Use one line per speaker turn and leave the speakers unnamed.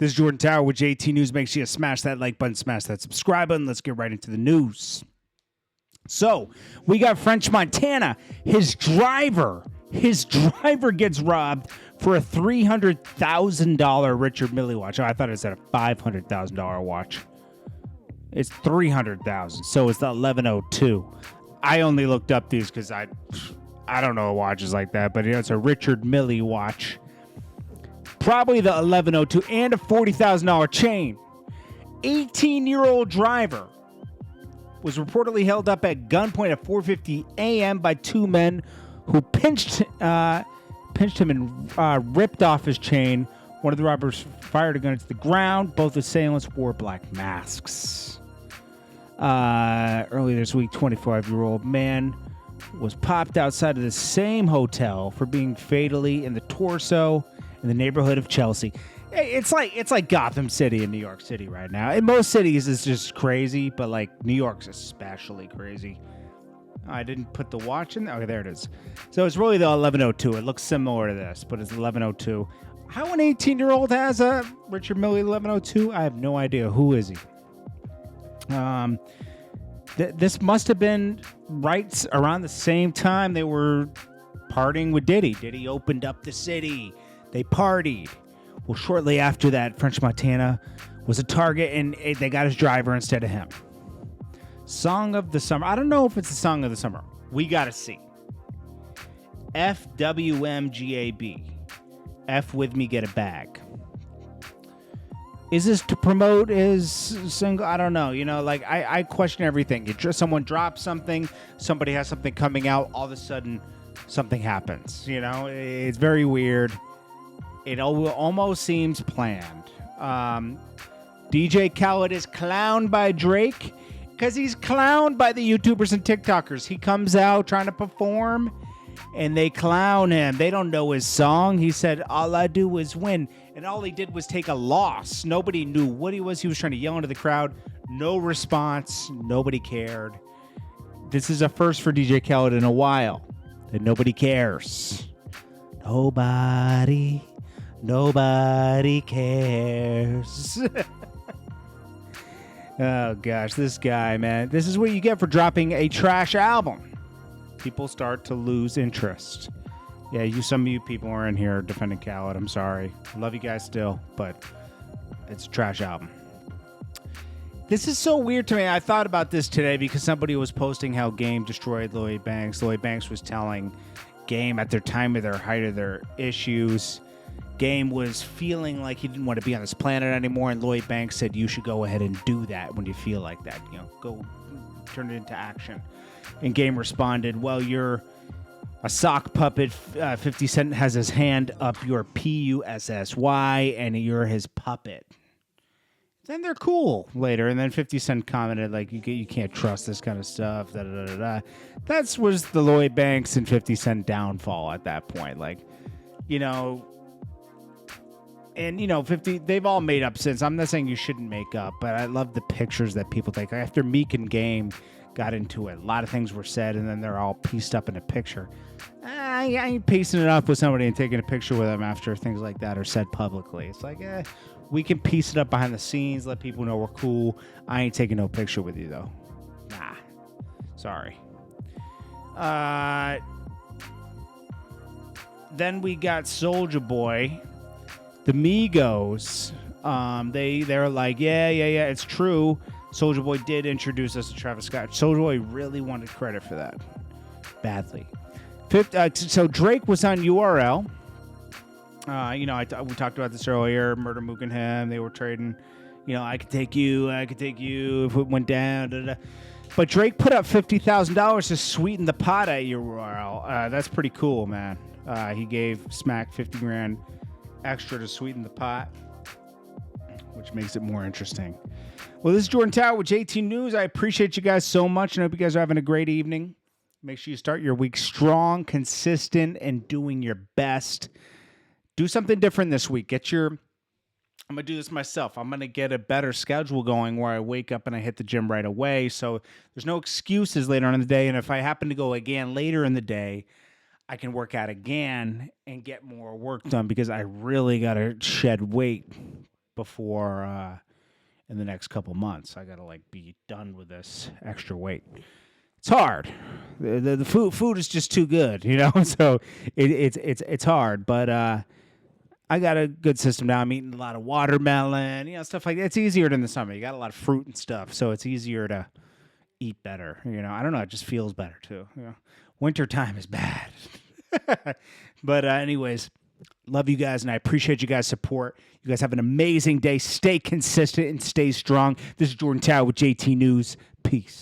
This is Jordan Tower with JT News. Make sure you smash that like button, smash that subscribe button. Let's get right into the news. So we got French Montana. His driver gets robbed for a $300,000 Richard Mille watch. Oh, I thought it said a $500,000 watch. It's $300,000, so it's the 1102. I only looked up these because I don't know watches like that, but it's a Richard Mille watch. Probably the 1102 and a $40,000 chain. 18-year-old driver was reportedly held up at gunpoint at 4:50 a.m. by two men who pinched him and ripped off his chain. One of the robbers fired a gun into the ground. Both assailants wore black masks. Earlier this week, 25-year-old man was popped outside of the same hotel for being fatally in the torso in the neighborhood of Chelsea. It's like Gotham City in New York City right now. In most cities, it's just crazy, but like New York's especially crazy. I didn't put the watch in there. Okay, there it is. So it's really the 1102. It looks similar to this, but it's 1102. How an 18-year-old has a Richard Mille 1102? I have no idea. Who is he? This must have been right around the same time they were partying with Diddy. Diddy opened up the city. They partied. Well, shortly after that, French Montana was a target, and they got his driver instead of him. Song of the summer. I don't know if it's the song of the summer. We got to see. FWMGAB. F with me, get a bag. Is this to promote his single? I don't know. You know, like I question everything. Someone drops something, somebody has something coming out, all of a sudden something happens. You know, it's very weird. It almost seems planned. DJ Khaled is clowned by Drake because he's clowned by the YouTubers and TikTokers. He comes out trying to perform and they clown him. They don't know his song. He said, all I do is win. And all he did was take a loss. Nobody knew what he was. He was trying to yell into the crowd. No response. Nobody cared. This is a first for DJ Khaled in a while. That nobody cares. Nobody cares. Oh, gosh. This guy, man. This is what you get for dropping a trash album. People start to lose interest. Yeah, some of you people are in here defending Khaled. I'm sorry. I love you guys still, but it's a trash album. This is so weird to me. I thought about this today because somebody was posting how Game destroyed Lloyd Banks. Lloyd Banks was telling Game at their time of their height of their issues, Game was feeling like he didn't want to be on this planet anymore, and Lloyd Banks said, you should go ahead and do that when you feel like that. You know, go turn it into action. And Game responded, well, you're a sock puppet. 50 Cent has his hand up your PUSSY, and you're his puppet. Then they're cool later, and then 50 Cent commented, like, you can't trust this kind of stuff. Da, da, da, da. That was the Lloyd Banks and 50 Cent downfall at that point. Like, you know, and, you know, 50, they've all made up since. I'm not saying you shouldn't make up, but I love the pictures that people take. After Meek and Game got into it, a lot of things were said, and then they're all pieced up in a picture. I ain't piecing it up with somebody and taking a picture with them after things like that are said publicly. It's like, we can piece it up behind the scenes, let people know we're cool. I ain't taking no picture with you, though. Nah. Sorry. Then we got Soulja Boy. The Migos, they're like, yeah, it's true. Soulja Boy did introduce us to Travis Scott. Soulja Boy really wanted credit for that. Badly. So Drake was on URL. You know, we talked about this earlier. Murder Mook and him, they were trading, you know, I could take you if it went down. Da, da. But Drake put up $50,000 to sweeten the pot at URL. That's pretty cool, man. He gave Smack 50 grand extra to sweeten the pot, which makes it more interesting. Well, this is Jordan Tower with JT News. I appreciate you guys so much, and I hope you guys are having a great evening. Make sure you start your week strong, consistent, and doing your best. Do something different this week. I'm going to do this myself. I'm going to get a better schedule going where I wake up and I hit the gym right away. So there's no excuses later on in the day. And if I happen to go again later in the day, I can work out again and get more work done because I really got to shed weight. before in the next couple months. I gotta like be done with this extra weight. It's hard. The food is just too good, you know. So it's hard, but I got a good system now. I'm eating a lot of watermelon, you know, stuff like that. It's easier than the summer. You got a lot of fruit and stuff, so it's easier to eat better. You know, I don't know. It just feels better too. You know, wintertime is bad. But anyways, love you guys, and I appreciate you guys' support. You guys have an amazing day. Stay consistent and stay strong. This is Jordan Tower with JT News. Peace.